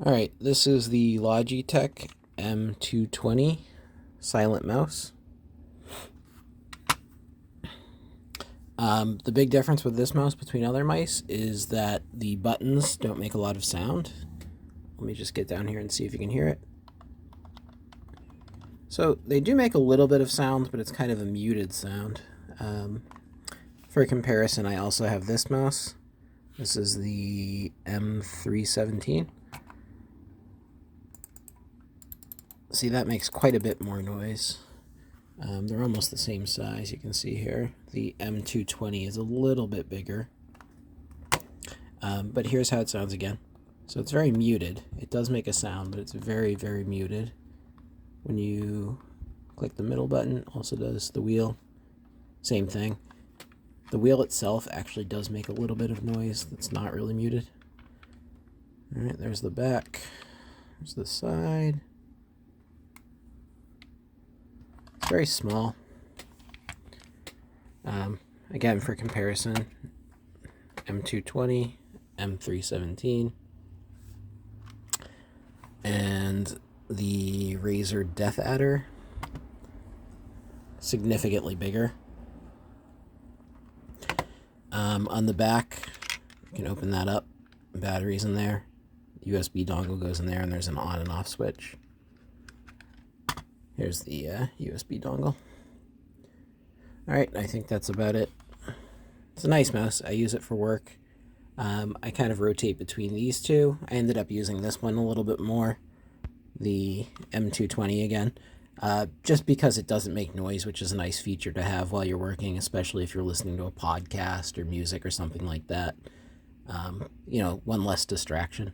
Alright, this is the Logitech M220 silent mouse. The big difference with this mouse between other mice is that the buttons don't make a lot of sound. Let me just get down here and see if you can hear it. So they do make a little bit of sound, but it's kind of a muted sound. For comparison, I also have this mouse. This is the M317. See, that makes quite a bit more noise. They're almost the same size, you can see here. The M220 is a little bit bigger. But here's how it sounds again. So it's very muted. It does make a sound, but it's very, very muted. When you click the middle button, also does the wheel. Same thing. The wheel itself actually does make a little bit of noise that's not really muted. Alright, there's the back. There's the side. It's very small. Again, for comparison, M220, M317, and the Razer DeathAdder, significantly bigger. On the back, you can open that up. Batteries in there. USB dongle goes in there, and there's an on and off switch. Here's the USB dongle. Alright, I think that's about it. It's a nice mouse. I use it for work. I kind of rotate between these two. I ended up using this one a little bit more, the M220 again, just because it doesn't make noise, which is a nice feature to have while you're working, especially if you're listening to a podcast or music or something like that. One less distraction.